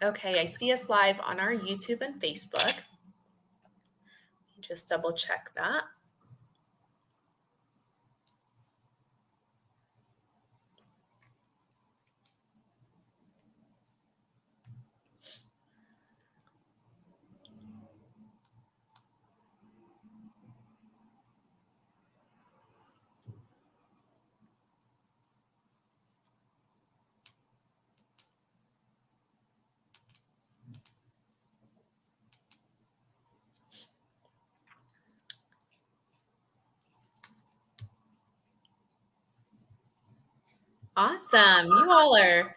Okay, I see us live on our YouTube and Facebook. Just double check that. Awesome. You all are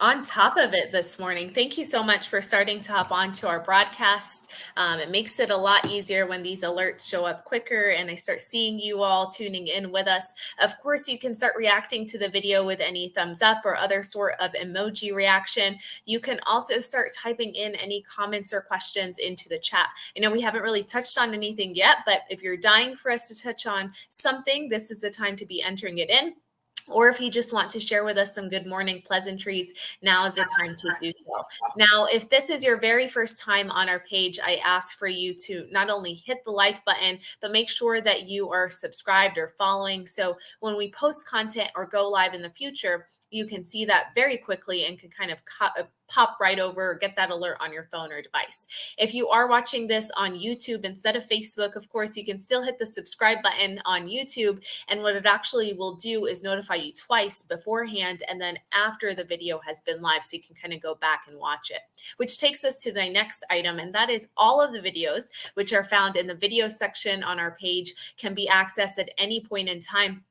on top of it this morning. Thank you so much for starting to hop on to our broadcast. It makes it a lot easier when these alerts show up quicker and I start seeing you all tuning in with us. Of course, you can start reacting to the video with any thumbs up or other sort of emoji reaction. You can also start typing in any comments or questions into the chat. I know we haven't really touched on anything yet, but if you're dying for us to touch on something, this is the time to be entering it in. Or if you just want to share with us some good morning pleasantries, now is the time to do so. Now, if this is your very first time on our page, I ask for you to not only hit the like button, but make sure that you are subscribed or following. So when we post content or go live in the future, you can see that very quickly and can kind of pop right over, get that alert on your phone or device. If you are watching this on YouTube instead of Facebook, of course, you can still hit the subscribe button on YouTube. And what it actually will do is notify you twice beforehand and then after the video has been live. So you can kind of go back and watch it, which takes us to the next item. And that is all of the videos, which are found in the video section on our page, can be accessed at any point in time.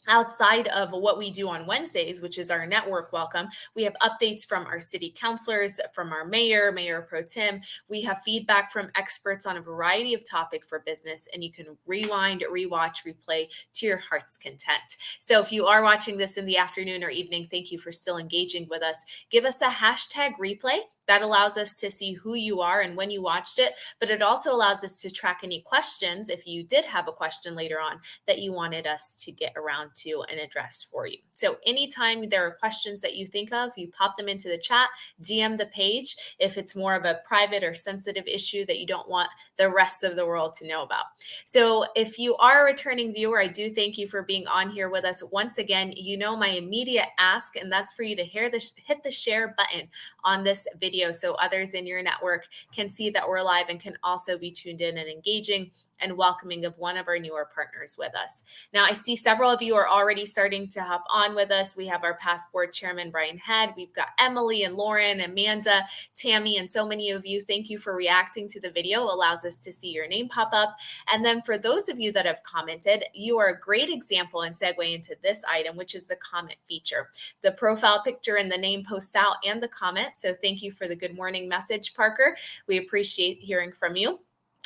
Outside of what we do on Wednesdays, which is our network welcome, we have updates from our city councilors, from our mayor pro tem. We have feedback from experts on a variety of topics for business, and you can rewind, rewatch, replay to your heart's content. So if you are watching this in the afternoon or evening, thank you for still engaging with us. Give us a hashtag replay. That allows us to see who you are and when you watched it, but it also allows us to track any questions if you did have a question later on that you wanted us to get around to and address for you. So anytime there are questions that you think of, you pop them into the chat, DM the page if it's more of a private or sensitive issue that you don't want the rest of the world to know about. So if you are a returning viewer, I do thank you for being on here with us. Once again, you know my immediate ask, and that's for you to hit the share button on this video so others in your network can see that we're live and can also be tuned in and engaging and welcoming of one of our newer partners with us. Now, I see several of you are already starting to hop on with us. We have our past board chairman, Brian Head. We've got Emily and Lauren, Amanda, Tammy, and so many of you. Thank you for reacting to the video. It allows us to see your name pop up. And then for those of you that have commented, you are a great example and segue into this item, which is the comment feature. The profile picture and the name posts out and the comment. So thank you for the good morning message, Parker. We appreciate hearing from you.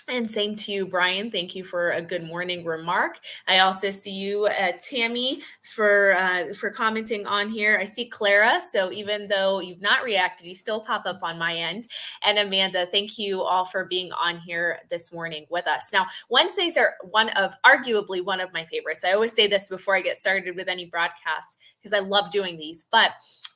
And same to you, Brian. Thank you for a good morning remark. I also see you, Tammy, for commenting on here. I see Clara. So even though you've not reacted, you still pop up on my end. And Amanda, thank you all for being on here this morning with us. Now, Wednesdays are arguably one of my favorites. I always say this before I get started with any broadcast because I love doing these. But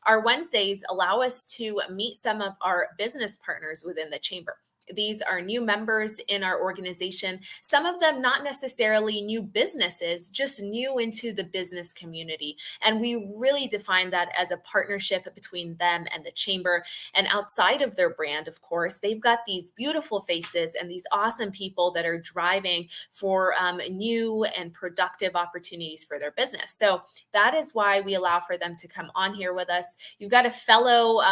our Wednesdays allow us to meet some of our business partners within the chamber. These are new members in our organization, some of them not necessarily new businesses, just new into the business community. And we really define that as a partnership between them and the chamber. And outside of their brand, of course, they've got these beautiful faces and these awesome people that are driving for new and productive opportunities for their business. So that is why we allow for them to come on here with us. You've got a fellow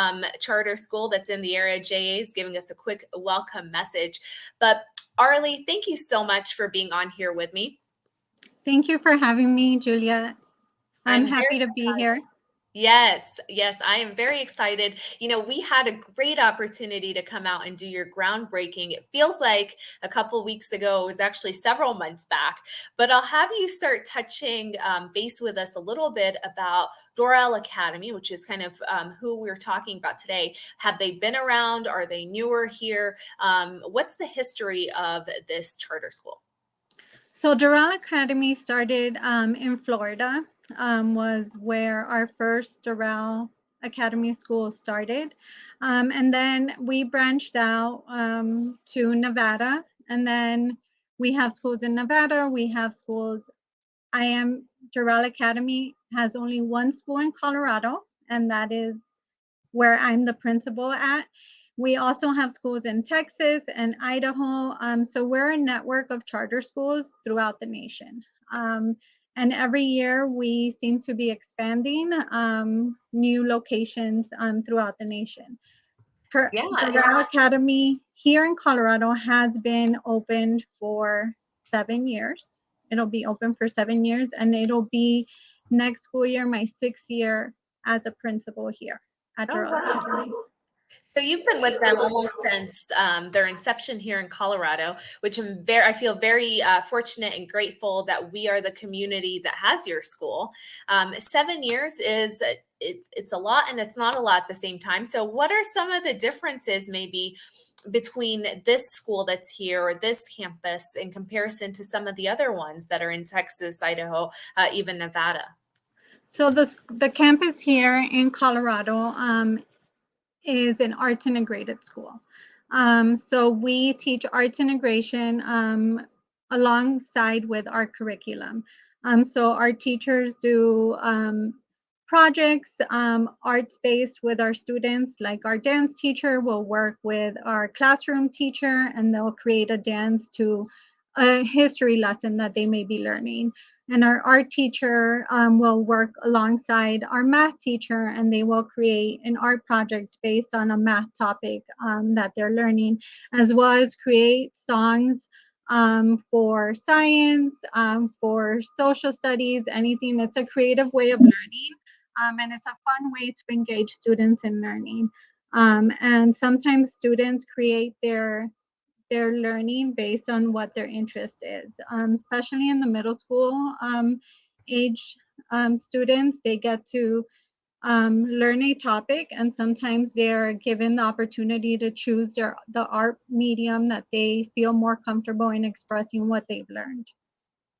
charter school that's in the area, JA's, giving us a quick welcome message. But Arlie, thank you so much for being on here with me. Thank you for having me, Julia. I'm happy to be here. Yes, I am very excited. You know, we had a great opportunity to come out and do your groundbreaking. It feels like a couple weeks ago. It was actually several months back. But I'll have you start touching base with us a little bit about Doral Academy, which is kind of who we're talking about today. Have they been around? Are they newer here? What's the history of this charter school? So Doral Academy started in Florida, was where our first Doral Academy School started. And then we branched out to Nevada. And then we have schools in Nevada. We have schools. Doral Academy has only one school in Colorado, and that is where I'm the principal at. We also have schools in Texas and Idaho. So we're a network of charter schools throughout the nation. And every year we seem to be expanding new locations throughout the nation. Doral Academy here in Colorado has been opened for 7 years. It'll be open for 7 years, and it'll be next school year my 6th year as a principal here at Doral Academy. So you've been with them almost since their inception here in Colorado, which I feel very fortunate and grateful that we are the community that has your school. 7 years is it's a lot and it's not a lot at the same time. So what are some of the differences maybe between this school that's here or this campus in comparison to some of the other ones that are in Texas, Idaho, even Nevada? So the campus here in Colorado is an arts integrated school. So we teach arts integration alongside with our curriculum. So our teachers do projects, arts based with our students, like our dance teacher will work with our classroom teacher and they'll create a dance to a history lesson that they may be learning. And our art teacher will work alongside our math teacher and they will create an art project based on a math topic that they're learning, as well as create songs for science, for social studies, anything. It's a creative way of learning, and it's a fun way to engage students in learning. And sometimes students create their learning based on what their interest is, especially in the middle school age students. They get to learn a topic, and sometimes they're given the opportunity to choose the art medium that they feel more comfortable in expressing what they've learned.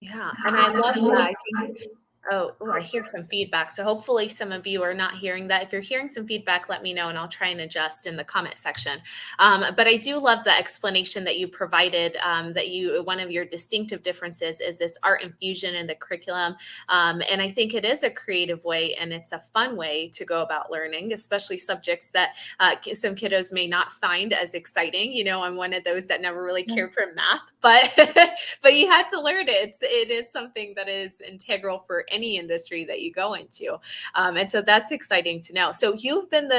Yeah, and I love that. I think I hear some feedback. So hopefully some of you are not hearing that. If you're hearing some feedback, let me know and I'll try and adjust in the comment section. But I do love the explanation that you provided, that one of your distinctive differences is this art infusion in the curriculum. And I think it is a creative way and it's a fun way to go about learning, especially subjects that some kiddos may not find as exciting. You know, I'm one of those that never really cared for math, but but you had to learn it. It is something that is integral for any industry that you go into. And so that's exciting to know. So you've been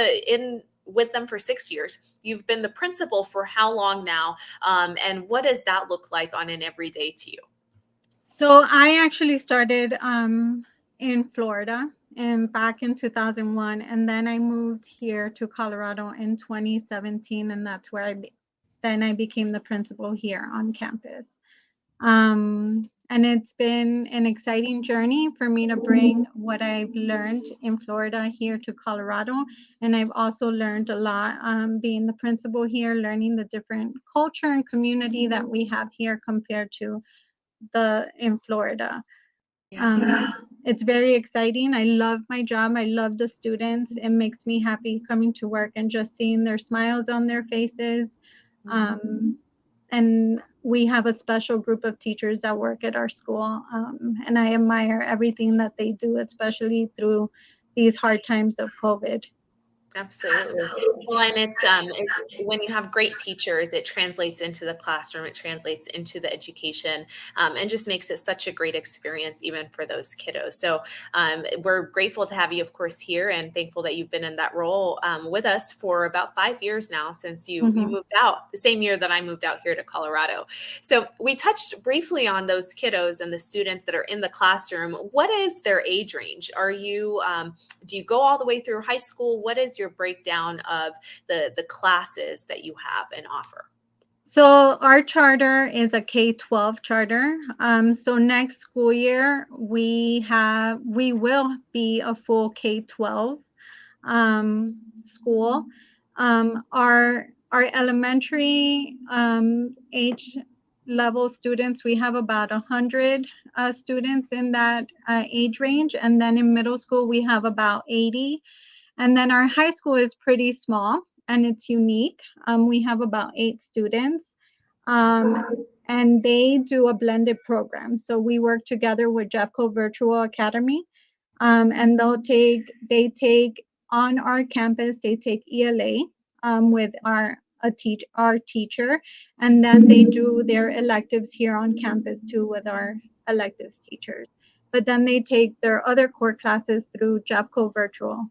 with them for 6 years. You've been the principal for how long now? And what does that look like on an everyday to you? So I actually started in Florida and back in 2001, and then I moved here to Colorado in 2017, and that's where then I became the principal here on campus. And it's been an exciting journey for me to bring what I've learned in Florida here to Colorado. And I've also learned a lot being the principal here, learning the different culture and community that we have here compared to in Florida. It's very exciting. I love my job. I love the students. It makes me happy coming to work and just seeing their smiles on their faces. And we have a special group of teachers that work at our school. And I admire everything that they do, especially through these hard times of COVID. Absolutely. Well, and when you have great teachers, it translates into the classroom, it translates into the education, and just makes it such a great experience, even for those kiddos. So we're grateful to have you, of course, here, and thankful that you've been in that role with us for about 5 years now since you moved out, the same year that I moved out here to Colorado. So we touched briefly on those kiddos and the students that are in the classroom. What is their age range? Do you go all the way through high school? What is your breakdown of the classes that you have and offer? So our charter is a K-12 charter. So next school year we will be a full K-12 school. Our elementary age level students, we have about 100 students in that age range, and then in middle school we have about 80. And then our high school is pretty small and it's unique. We have about 8 students. Um, and they do a blended program. So we work together with Jeffco Virtual Academy, and they take on our campus, they take ELA with our teacher, and then they do their electives here on campus too with our electives teachers. But then they take their other core classes through Jeffco Virtual,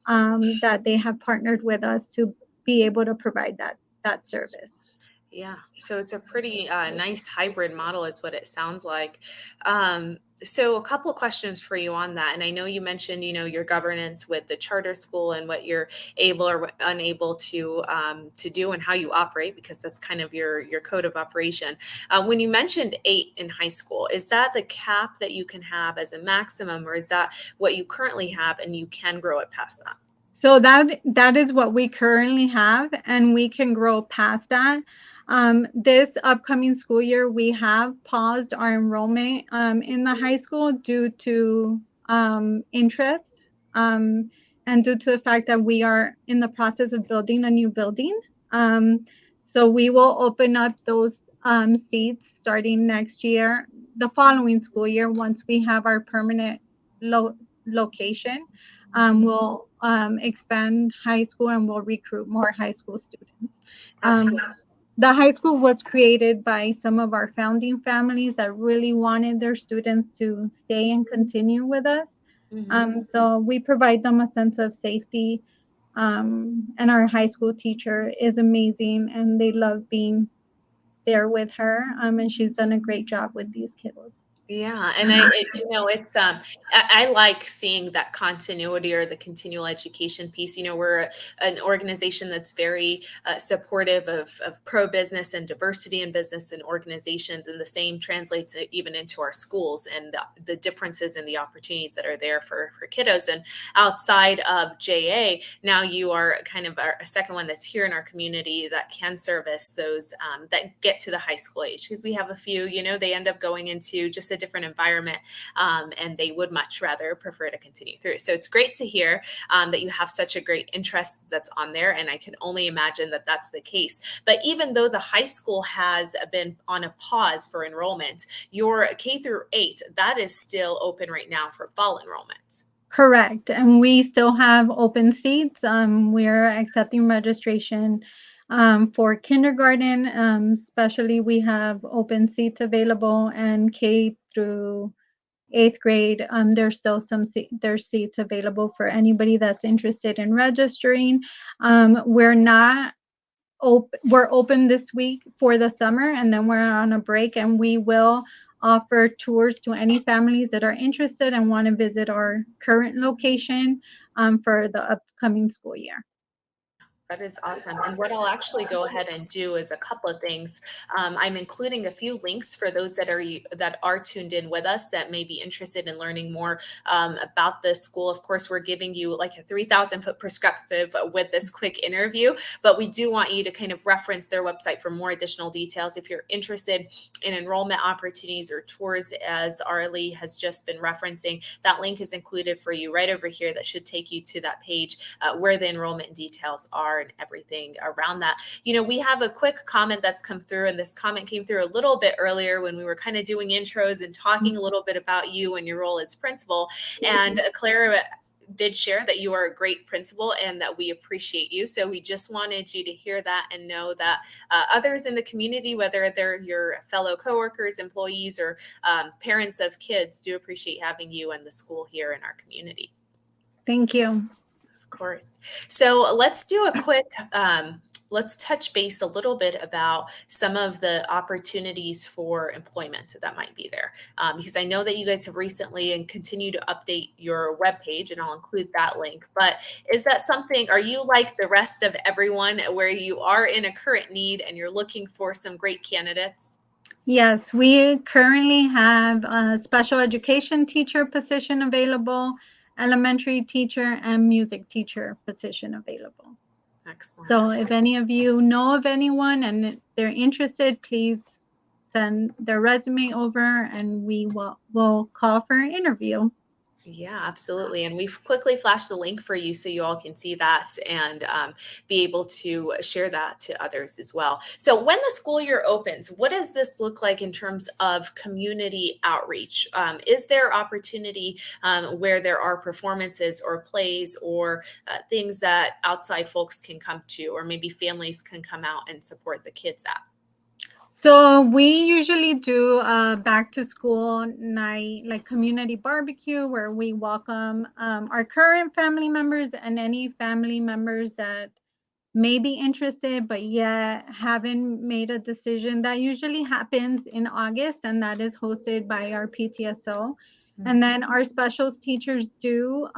that they have partnered with us to be able to provide that service. Yeah, so it's a pretty nice hybrid model, is what it sounds like. So a couple of questions for you on that, and I know you mentioned, your governance with the charter school and what you're able or unable to do and how you operate, because that's kind of your code of operation. When you mentioned 8 in high school, is that the cap that you can have as a maximum, or is that what you currently have and you can grow it past that? So that is what we currently have, and we can grow past that. This upcoming school year, we have paused our enrollment in the high school due to interest, and due to the fact that we are in the process of building a new building. Um, so we will open up those seats starting next year, the following school year, once we have our permanent location. We'll expand high school and we'll recruit more high school students. Um, Absolutely. the high school was created by some of our founding families that really wanted their students to stay and continue with us. Mhm. So we provide them a sense of safety. And our high school teacher is amazing and they love being there with her. And she's done a great job with these kiddos. Yeah, and it's I like seeing that continuity or the continual education piece. We're an organization that's very supportive of pro business and diversity in business and organizations, and the same translates even into our schools and the differences and the opportunities that are there for kiddos. And outside of JA, now you are kind of a second one that's here in our community that can service those that get to the high school age, because we have a few, they end up going into just a different environment, and they would much rather prefer to continue through. So it's great to hear that you have such a great interest that's on there, and I can only imagine that that's the case. But even though the high school has been on a pause for enrollment, your K through 8, that is still open right now for fall enrollment. Correct. And we still have open seats. We're accepting registration for kindergarten. Especially, we have open seats available, and K through 8th grade. There's still there's seats available for anybody that's interested in registering. We're not we're open this week for the summer, and then we're on a break, and we will offer tours to any families that are interested and want to visit our current location for the upcoming school year. That is awesome. And what I'll actually go ahead and do is a couple of things. I'm including a few links for those that are tuned in with us that may be interested in learning more about the school. Of course, we're giving you like a 3,000-foot perspective with this quick interview, but we do want you to kind of reference their website for more additional details if you're interested in enrollment opportunities or tours, as Arlie has just been referencing. That link is included for you right over here. That should take you to that page where the enrollment details are and everything around that. We have a quick comment that's come through, and this comment came through a little bit earlier when we were kind of doing intros and talking a little bit about you and your role as principal. And Clara did share that you are a great principal and that we appreciate you. So we just wanted you to hear that and know that others in the community, whether they're your fellow coworkers, employees, or parents of kids, do appreciate having you and the school here in our community. Thank you. Of course. So let's do a quick, let's touch base a little bit about some of the opportunities for employment that might be there. Because I know that you guys have recently and continue to update your webpage, and I'll include that link. But is that something, are you like the rest of everyone where you are in a current need and you're looking for some great candidates? Yes, we currently have a special education teacher position available, elementary teacher, and music teacher position available. Excellent. So if any of you know of anyone and they're interested, please send their resume over and we will call for an interview. Yeah, absolutely. And we've quickly flashed the link for you so you all can see that and be able to share that to others as well. So, when the school year opens, what does this look like in terms of community outreach? Is there opportunity where there are performances or plays or things that outside folks can come to, or maybe families can come out and support the kids at? So we usually do a back to school night, like community barbecue, where we welcome our current family members and any family members that may be interested, but yet haven't made a decision. That usually happens in August, and that is hosted by our PTSO. And then our specials teachers do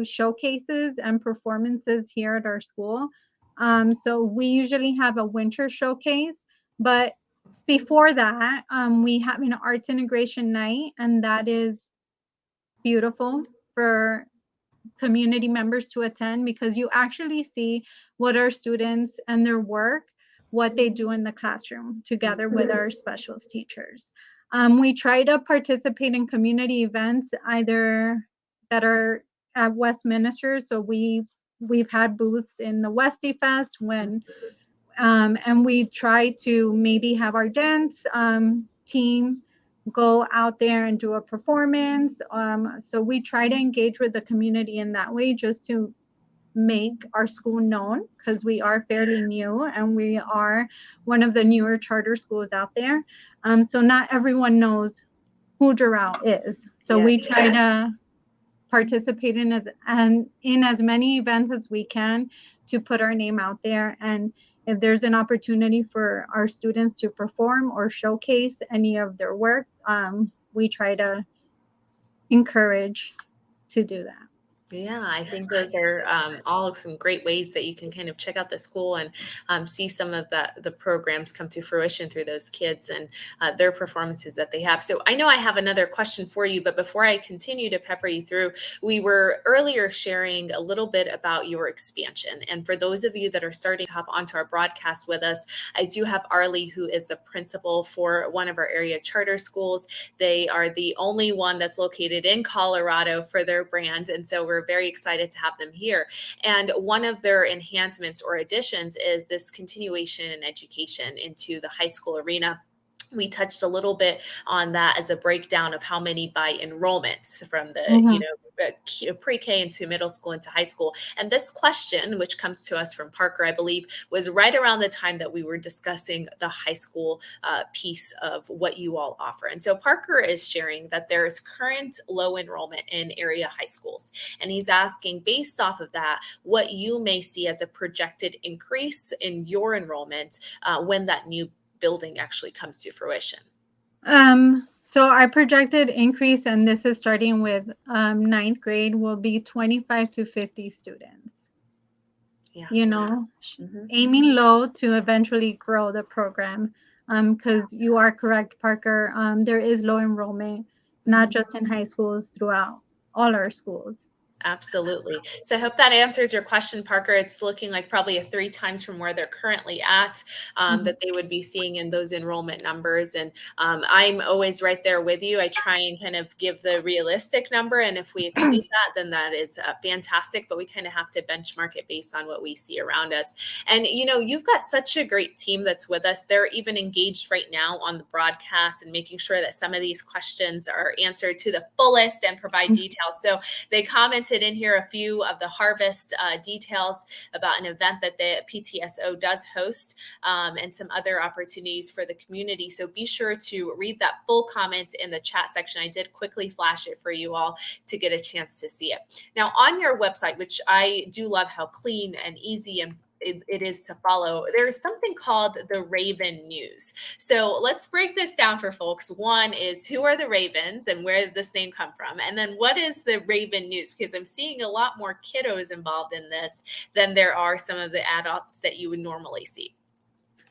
showcases and performances here at our school. So we usually have a winter showcase, but before that, we have an arts integration night, and that is beautiful for community members to attend because you actually see what our students and their work, what they do in the classroom together with our specialist teachers. We try to participate in community events either that are at Westminster. So we've had booths in the Westie Fest and we try to maybe have our dance team go out there and do a performance. So we try to engage with the community in that way just to make our school known because we are fairly new and we are one of the newer charter schools out there. So not everyone knows who Doral is. So Yes. we try to participate in as many events as we can to put our name out there. And if there's an opportunity for our students to perform or showcase any of their work, we try to encourage to do that. Yeah, I think those are all some great ways that you can kind of check out the school and see some of the programs come to fruition through those kids and their performances that they have. So I know I have another question for you, but before I continue to pepper you through, we were earlier sharing a little bit about your expansion. And for those of you that are starting to hop onto our broadcast with us, I do have Arlie, who is the principal for one of our area charter schools. They are the only one that's located in Colorado for their brand. And so we're very excited to have them here. And one of their enhancements or additions is this continuation in education into the high school arena. We touched a little bit on that as a breakdown of how many by enrollments from the Mhm. pre-K into middle school into high school. And this question, which comes to us from Parker, I believe, was right around the time that we were discussing the high school piece of what you all offer. And so Parker is sharing that there is current low enrollment in area high schools, and he's asking, based off of that, what you may see as a projected increase in your enrollment when that new building actually comes to fruition. So our projected increase, and this is starting with ninth grade, will be 25 to 50 students. Yeah. You know, Mhm. aiming low to eventually grow the program. Because you are correct, Parker. There is low enrollment, not Mhm. just in high schools, throughout all our schools. Absolutely. So I hope that answers your question, Parker. It's looking like probably a three times from where they're currently at Mhm. that they would be seeing in those enrollment numbers. And I'm always right there with you. I try and kind of give the realistic number. And if we exceed that, then that is fantastic. But we kind of have to benchmark it based on what we see around us. And, you know, you've got such a great team that's with us. They're even engaged right now on the broadcast and making sure that some of these questions are answered to the fullest and provide details. So they commented in here a few of the harvest details about an event that the PTSO does host and some other opportunities for the community. So be sure to read that full comment in the chat section. I did quickly flash it for you all to get a chance to see it. Now, on your website, which I do love how clean and easy and it is to follow, there is something called the Raven News. So let's break this down for folks. One is, who are the Ravens and where did this name come from? And then what is the Raven News? Because I'm seeing a lot more kiddos involved in this than there are some of the adults that you would normally see.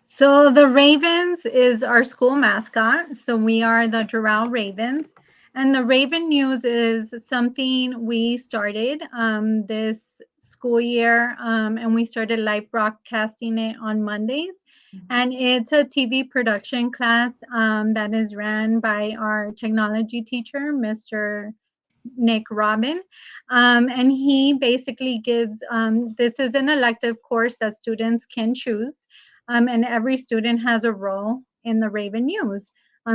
So the Ravens is our school mascot. So we are the Doral Ravens. And the Raven News is something we started this school year, and we started live broadcasting it on Mondays. And it's a TV production class that is ran by our technology teacher, Mr. Nick Robin. And he basically gives this is an elective course that students can choose. And every student has a role in the Raven News.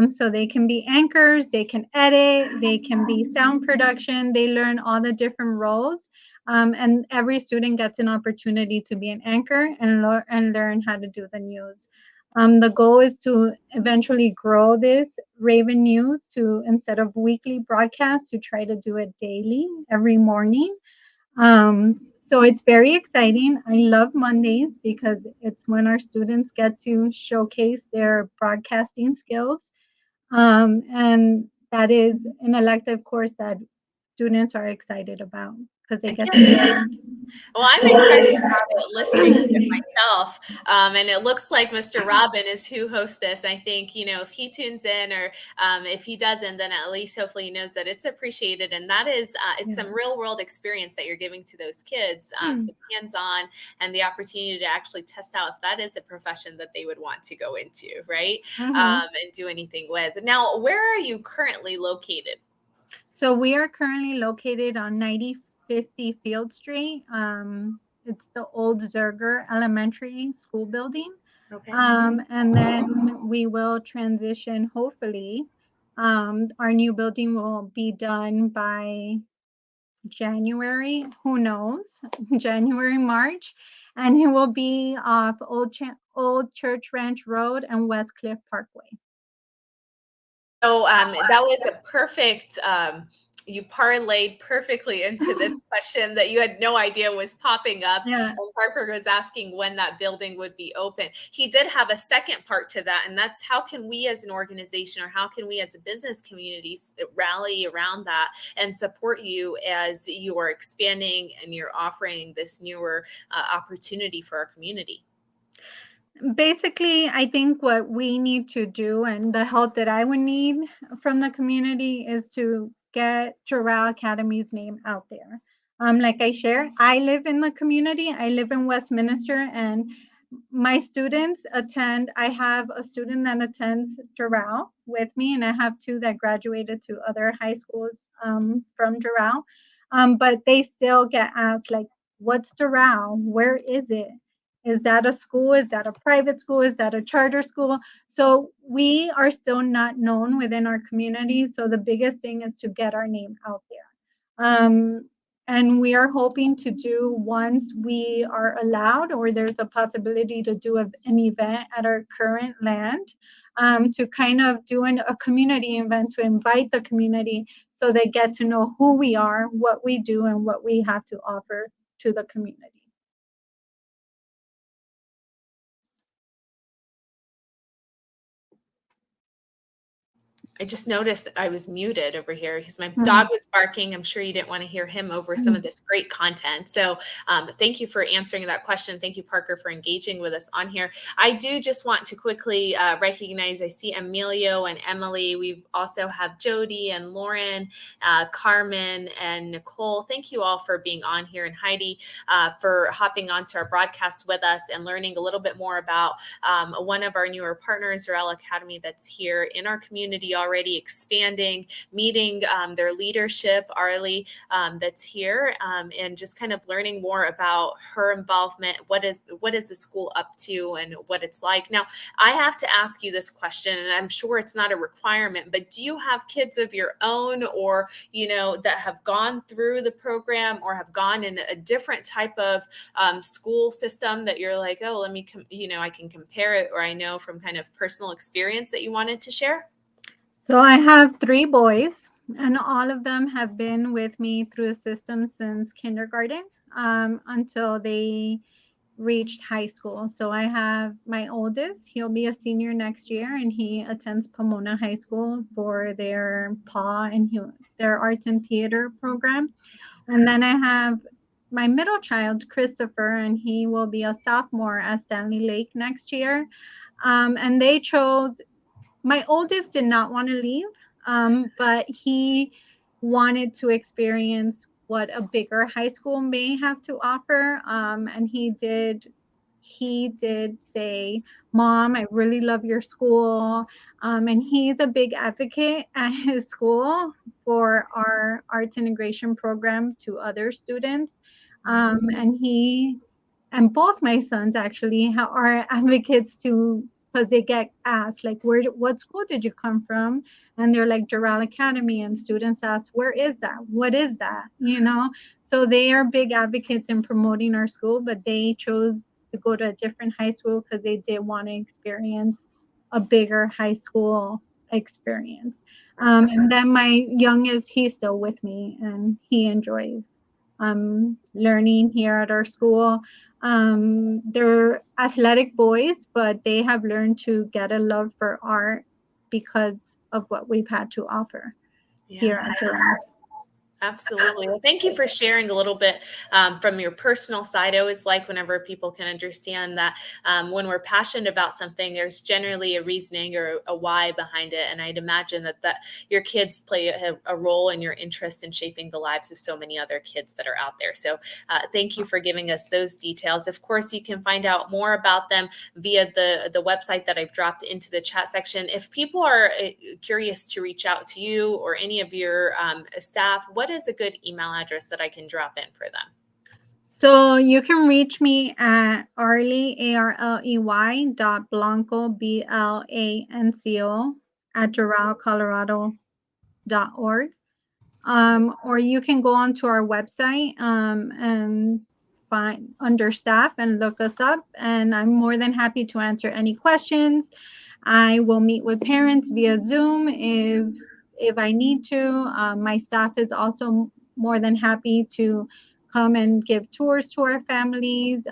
So they can be anchors, they can edit, they can be sound production, they learn all the different roles. And every student gets an opportunity to be an anchor and learn how to do the news. The goal is to eventually grow this Raven News to, instead of weekly broadcasts, to try to do it daily, every morning. So it's very exciting. I love Mondays because it's when our students get to showcase their broadcasting skills. And that is an elective course that students are excited about because they I get can't to wait. learn. Well, I'm excited about it, listening to it myself. And it looks like Mr. Robin is who hosts this. I think, if he tunes in or if he doesn't, then at least hopefully he knows that it's appreciated. And that is, it's Yeah. some real world experience that you're giving to those kids. Hmm. So hands on and the opportunity to actually test out if that is a profession that they would want to go into, right? Mhm. And do anything with. Now, where are you currently located? So we are currently located on 9050 Field Street. It's the old Zerger Elementary School building. Okay. And then we will transition, hopefully. Our new building will be done by January, who knows, January, March. And it will be off Old Church Ranch Road and West Cliff Parkway. So that was a perfect, you parlayed perfectly into this question that you had no idea was popping up. Yeah. And Parker was asking when that building would be open. He did have a second part to that, and that's how can we as an organization or how can we as a business community rally around that and support you as you are expanding and you're offering this newer opportunity for our community? Basically, I think what we need to do and the help that I would need from the community is to get Doral Academy's name out there. Like I share, I live in the community. I live in Westminster, and my students attend. I have a student that attends Doral with me, and I have two that graduated to other high schools from Doral. But they still get asked, like, "What's Doral? Where is it? Is that a school? Is that a private school? Is that a charter school?" So we are still not known within our community. So the biggest thing is to get our name out there. And we are hoping to do, once we are allowed or there's a possibility to do an event at our current land, to kind of do a community event to invite the community so they get to know who we are, what we do, and what we have to offer to the community. I just noticed I was muted over here because my dog Hmm. was barking. I'm sure you didn't want to hear him over some of this great content. So, thank you for answering that question. Thank you, Parker, for engaging with us on here. I do just want to quickly recognize I see Emilio and Emily. We also have Jody and Lauren, Carmen, and Nicole. Thank you all for being on here, and Heidi for hopping onto our broadcast with us and learning a little bit more about one of our newer partners, Doral Academy, that's here in our community already expanding, meeting their leadership, Arlie, that's here, and just kind of learning more about her involvement. What is the school up to and what it's like. Now, I have to ask you this question, and I'm sure it's not a requirement, but do you have kids of your own, or that have gone through the program or have gone in a different type of school system that you're like, oh, let me, I can compare it, or I know from kind of personal experience that you wanted to share? So I have three boys, and all of them have been with me through the system since kindergarten, until they reached high school. So I have my oldest, he'll be a senior next year, and he attends Pomona High School for their their arts and theater program. And then I have my middle child, Christopher, and he will be a sophomore at Stanley Lake next year. And they chose, my oldest did not want to leave, but he wanted to experience what a bigger high school may have to offer. And he did say, Mom, I really love your school. And he's a big advocate at his school for our arts integration program to other students. And he and both my sons actually are advocates to, because they get asked like, what school did you come from? And they're like, Doral Academy. And students ask, where is that? What is that? So they are big advocates in promoting our school, but they chose to go to a different high school because they did want to experience a bigger high school experience. And then my youngest, he's still with me and he enjoys learning here at our school. They're athletic boys, but they have learned to get a love for art because of what we've had to offer Yeah. here at Durham. Absolutely. Well, thank you for sharing a little bit from your personal side. I always like whenever people can understand that when we're passionate about something, there's generally a reasoning or a why behind it. And I'd imagine that your kids play a role in your interest in shaping the lives of so many other kids that are out there. So thank you for giving us those details. Of course, you can find out more about them via the website that I've dropped into the chat section. If people are curious to reach out to you or any of your staff, what is a good email address that I can drop in for them? So you can reach me at Arley, ARLEY .Blanco, BLANCO at DoralColorado.org. Or you can go onto our website and find under staff and look us up. And I'm more than happy to answer any questions. I will meet with parents via Zoom if I need to. My staff is also more than happy to come and give tours to our families.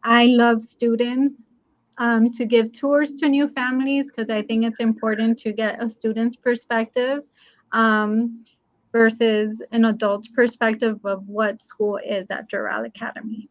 I love students to give tours to new families because I think it's important to get a student's perspective. Versus an adult's perspective of what school is at Doral Academy.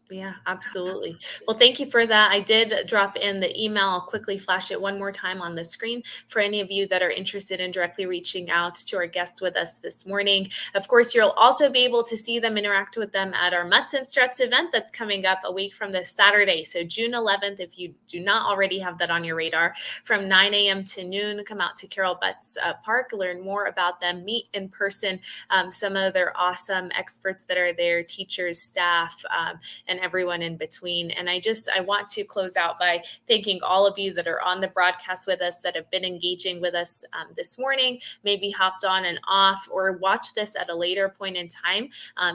Yeah, absolutely. Well, thank you for that. I did drop in the email. I'll quickly flash it one more time on the screen for any of you that are interested in directly reaching out to our guest with us this morning. Of course, you'll also be able to see them, interact with them at our Mutts and Struts event that's coming up a week from this Saturday. So June 11th, if you do not already have that on your radar, from 9 a.m. to noon, come out to Carol Butts Park, learn more about them, meet in person some of their awesome experts that are there, teachers, staff, and everyone in between. And I want to close out by thanking all of you that are on the broadcast with us, that have been engaging with us this morning, maybe hopped on and off, or watch this at a later point in time.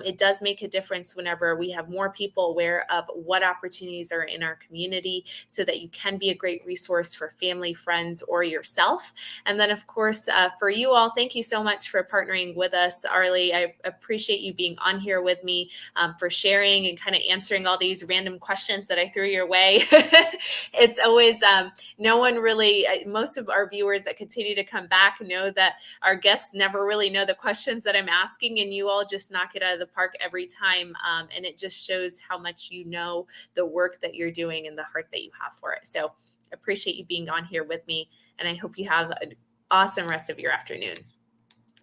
It does make a difference whenever we have more people aware of what opportunities are in our community so that you can be a great resource for family, friends, or yourself. And then, of course, for you all, thank you so much for partnering with us, Arlie. I appreciate you being on here with me, for sharing and kind of answering all these random questions that I threw your way. It's always no one really, most of our viewers that continue to come back know that our guests never really know the questions that I'm asking, and you all just knock it out of the park every time. And it just shows how much you know the work that you're doing and the heart that you have for it. So appreciate you being on here with me, and I hope you have an awesome rest of your afternoon.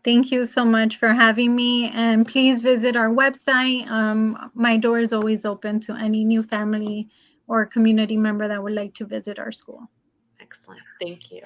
Thank you so much for having me, and please visit our website. My door is always open to any new family or community member that would like to visit our school. Excellent. Thank you.